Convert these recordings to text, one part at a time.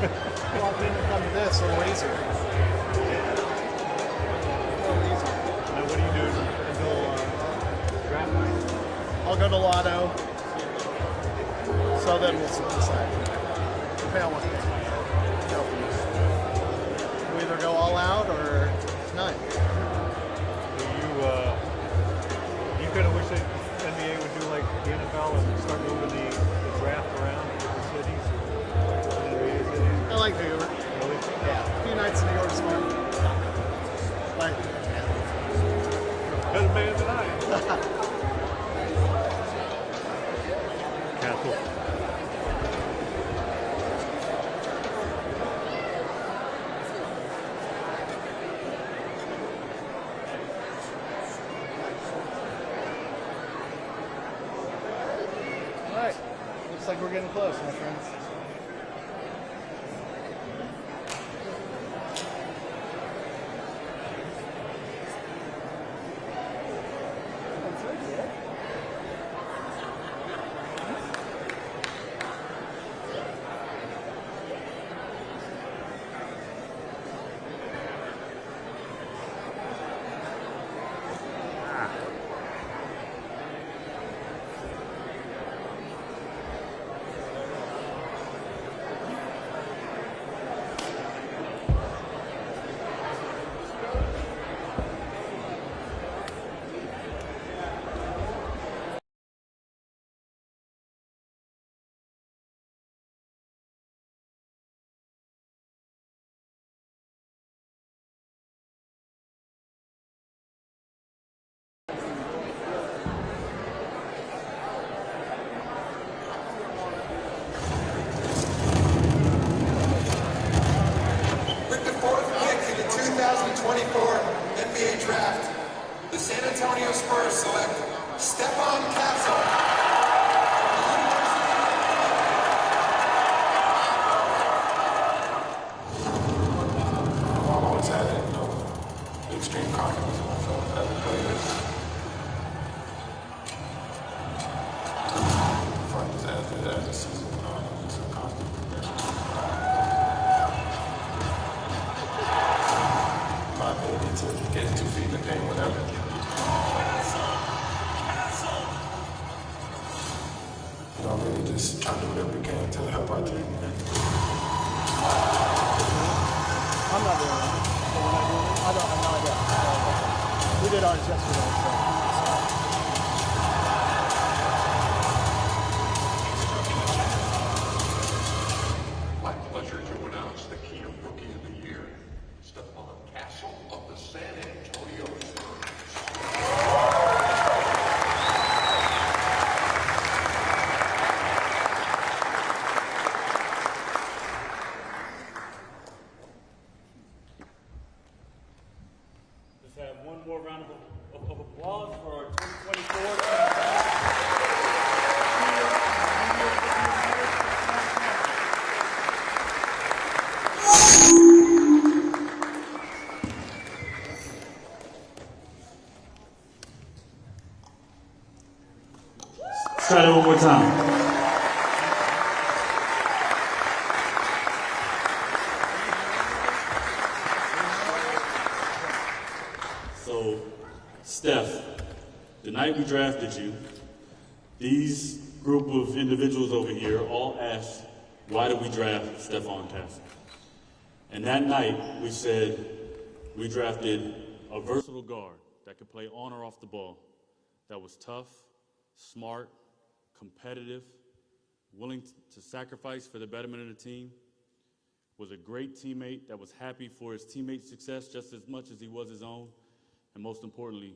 Well, then it comes to this, a little easier. Now, what do you do until draft night? I'll go to Lotto. So then we'll decide. Depending on what go. We either go all out or none. You kind of wish that NBA would do like the NFL and start moving the draft around different cities? I like New York. Really? Yeah. A few nights in New York's fun. Like, Better man than I am. Castle. all right. Looks like we're getting close, my friends. With the fourth pick in the 2024 NBA Draft, the San Antonio Spurs select Stephon Castle. I've always had it, extreme confidence in myself as a player. As the season went on, I was so confident. My ability to get 2 feet in the paint, whatever. I'm really just trying to do whatever we can to help our team. I'm not doing it. I don't have no idea. We did ours yesterday, so. My pleasure to announce the key rookie of the year, Stephon Castle of the San Antonio Spurs. Let's have one more round of applause for our 2024. Try that one more time. So, Steph, the night we drafted you, these group of individuals over here all asked, why did we draft Stephon Castle? And that night, we said we drafted a versatile guard that could play on or off the ball, that was tough, smart, competitive, willing to sacrifice for the betterment of the team, was a great teammate that was happy for his teammates' success just as much as he was his own, and most importantly,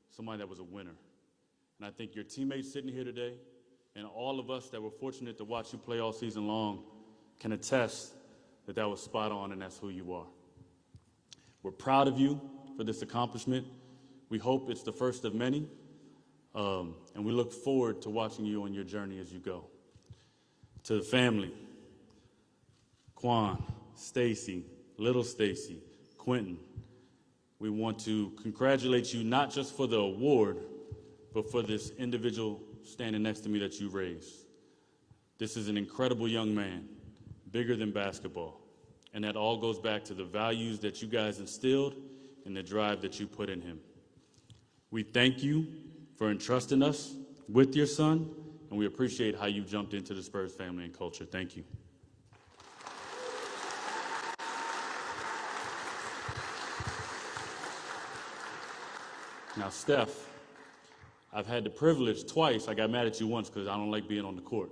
somebody that was a winner. And I think your teammates sitting here today, and all of us that were fortunate to watch you play all season long, can attest that that was spot on and that's who you are. We're proud of you for this accomplishment. We hope it's the first of many, and we look forward to watching you on your journey as you go. To the family, Quan, Stacy, little Stacy, Quentin, we want to congratulate you not just for the award, but for this individual standing next to me that you raised. This is an incredible young man, bigger than basketball. And that all goes back to the values that you guys instilled and the drive that you put in him. We thank you for entrusting us with your son, and we appreciate how you jumped into the Spurs family and culture. Thank you. Now, Steph, I've had the privilege twice. I got mad at you once because I don't like being on the court.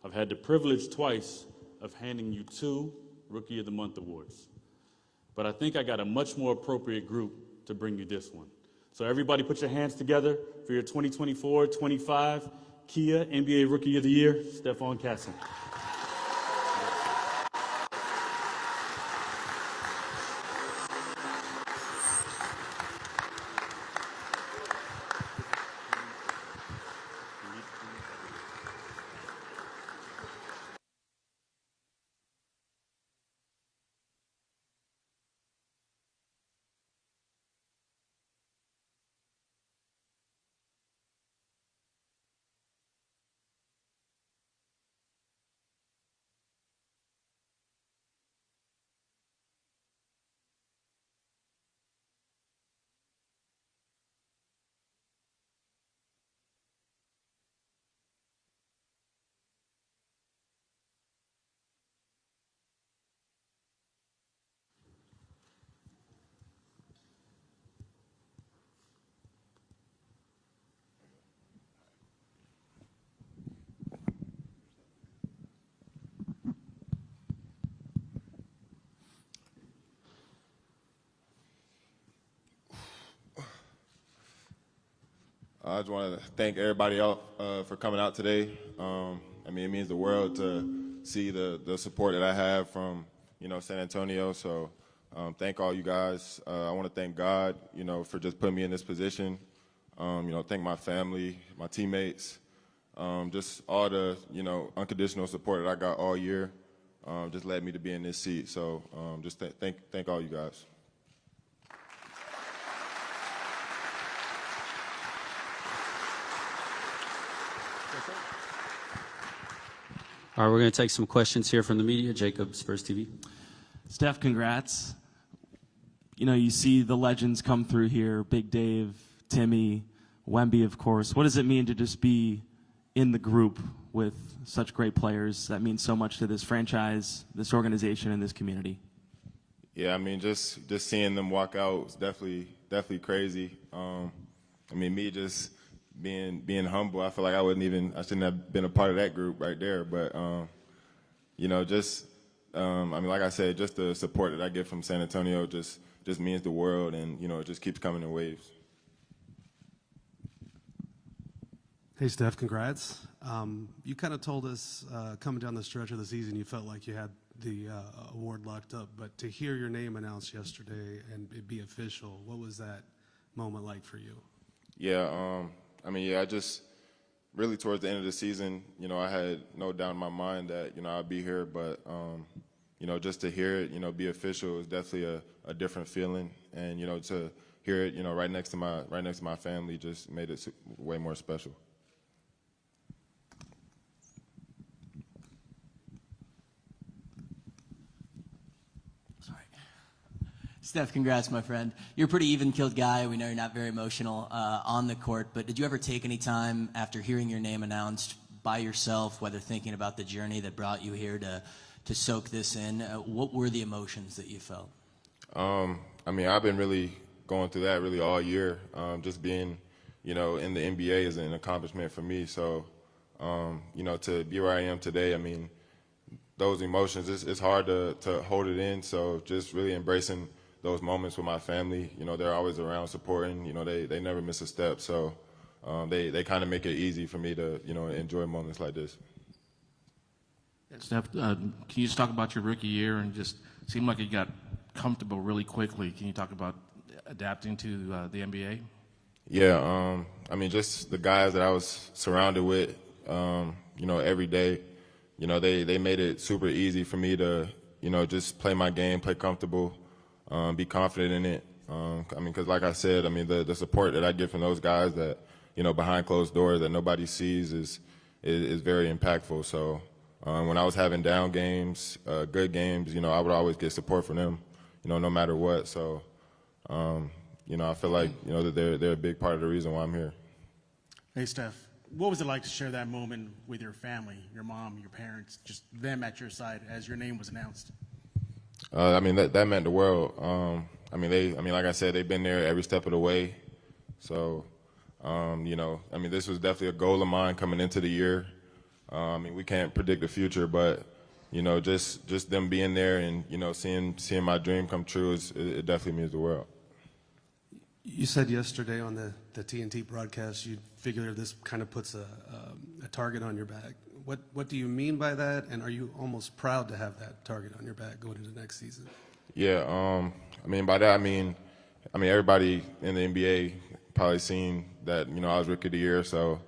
I've had the privilege twice of handing you 2 Rookie of the Month awards. But I think I got a much more appropriate group to bring you this one. So everybody put your hands together for your 2024-25 Kia NBA Rookie of the Year, Stephon Castle. I just want to thank everybody else for coming out today. I mean, it means the world to see the support that I have from, San Antonio. So thank all you guys. I want to thank God, for just putting me in this position. Thank my family, my teammates, just all the, unconditional support that I got all year just led me to be in this seat. So just thank all you guys. All right, we're going to take some questions here from the media. Jacob, Spurs TV. Steph, congrats. You see the legends come through here, Big Dave, Timmy, Wemby, of course. What does it mean to just be in the group with such great players? That means so much to this franchise, this organization, and this community. Yeah, I mean, just seeing them walk out was definitely crazy. Me just being humble, I feel like I shouldn't have been a part of that group right there. But, like I said, just the support that I get from San Antonio just means the world, and, it just keeps coming in waves. Hey, Steph, congrats. You kind of told us coming down the stretch of the season you felt like you had the award locked up, but to hear your name announced yesterday and it be official, what was that moment like for you? Yeah, I just really towards the end of the season, I had no doubt in my mind that, I'd be here, but, just to hear it, be official is definitely a different feeling. And, to hear it, right next to my family just made it way more special. Steph, congrats, my friend. You're a pretty even-keeled guy. We know you're not very emotional on the court, but did you ever take any time after hearing your name announced by yourself, whether thinking about the journey that brought you here to soak this in? What were the emotions that you felt? I've been really going through that really all year. Just being, in the NBA is an accomplishment for me. So, to be where I am today, those emotions, it's hard to hold it in. So just really embracing those moments with my family, they're always around supporting, they never miss a step. So they kind of make it easy for me to, enjoy moments like this. Steph, can you just talk about your rookie year and just seemed like you got comfortable really quickly? Can you talk about adapting to the NBA? Yeah, just the guys that I was surrounded with, every day, they made it super easy for me to, just play my game, play comfortable, be confident in it. Because like I said, the support that I get from those guys that, behind closed doors that nobody sees is very impactful. So, when I was having down games, good games, I would always get support from them, no matter what. So, I feel like, that they're a big part of the reason why I'm here. Hey, Steph, what was it like to share that moment with your family, your mom, your parents, just them at your side as your name was announced? That meant the world. Like I said, they've been there every step of the way. So, this was definitely a goal of mine coming into the year. We can't predict the future, but, just them being there and, seeing my dream come true, it definitely means the world. You said yesterday on the TNT broadcast you figure this kind of puts a target on your back. What do you mean by that, and are you almost proud to have that target on your back going into next season? Yeah, by that I mean everybody in the NBA probably seen that I was Rookie of the Year. So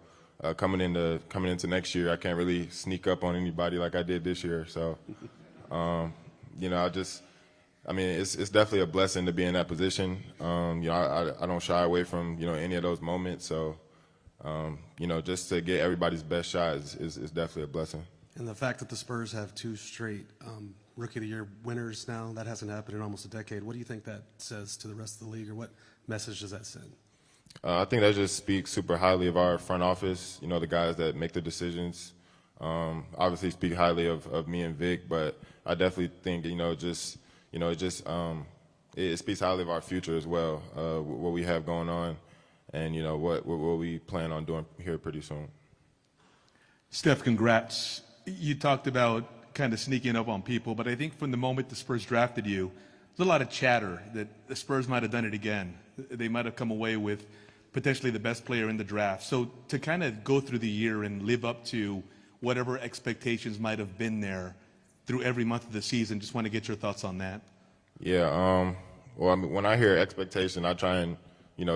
coming into next year, I can't really sneak up on anybody like I did this year. So it's definitely a blessing to be in that position. I don't shy away from any of those moments. So just to get everybody's best shot is definitely a blessing. And the fact that the Spurs have 2 straight Rookie of the Year winners now, that hasn't happened in almost a decade. What do you think that says to the rest of the league, or what message does that send? I think that just speaks super highly of our front office, the guys that make the decisions. Obviously speak highly of me and Vic, but I definitely think, it speaks highly of our future as well, what we have going on and, what we plan on doing here pretty soon. Steph, congrats. You talked about kind of sneaking up on people, but I think from the moment the Spurs drafted you, there's a lot of chatter that the Spurs might have done it again. They might have come away with potentially the best player in the draft. So to kind of go through the year and live up to whatever expectations might have been there through every month of the season, just want to get your thoughts on that. Yeah, when I hear expectation, I try and,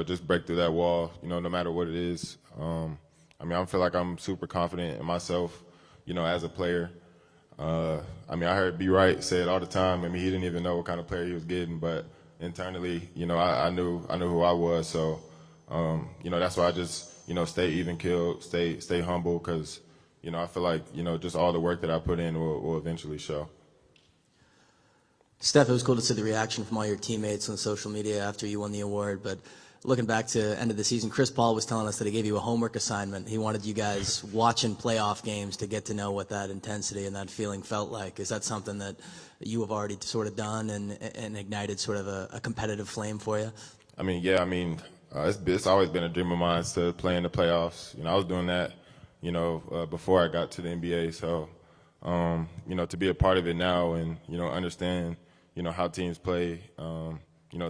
just break through that wall, no matter what it is. I feel like I'm super confident in myself, as a player. I heard B. Wright say it all the time. He didn't even know what kind of player he was getting, but internally, I knew who I was. So, that's why I just, stay even-keeled, stay humble, because, I feel like, just all the work that I put in will eventually show. Steph, it was cool to see the reaction from all your teammates on social media after you won the award, but looking back to end of the season, Chris Paul was telling us that he gave you a homework assignment. He wanted you guys watching playoff games to get to know what that intensity and that feeling felt like. Is that something that you have already sort of done and ignited sort of a competitive flame for you? It's always been a dream of mine to play in the playoffs. I was doing that, before I got to the NBA. So, to be a part of it now and, understand, how teams play,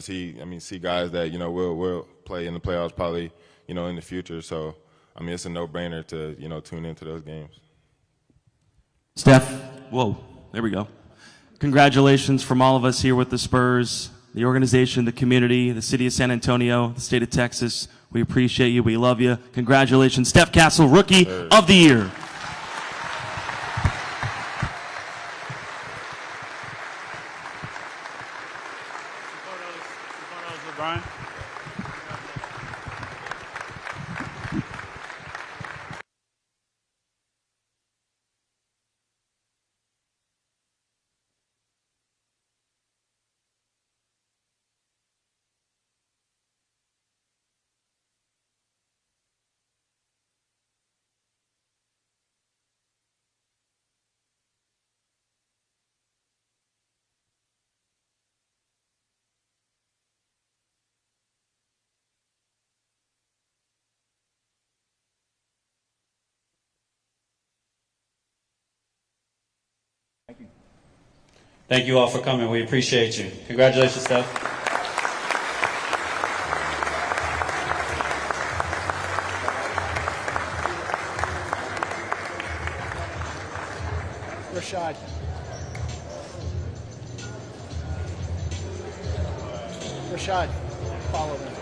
see guys that, will play in the playoffs probably, in the future. So, it's a no-brainer to, tune into those games. Steph, whoa, there we go. Congratulations from all of us here with the Spurs, the organization, the community, the city of San Antonio, the state of Texas. We appreciate you. We love you. Congratulations, Steph Castle, Rookie of the Year. Brian? Thank you all for coming. We appreciate you. Congratulations, Steph. Rashad. Rashad, follow them.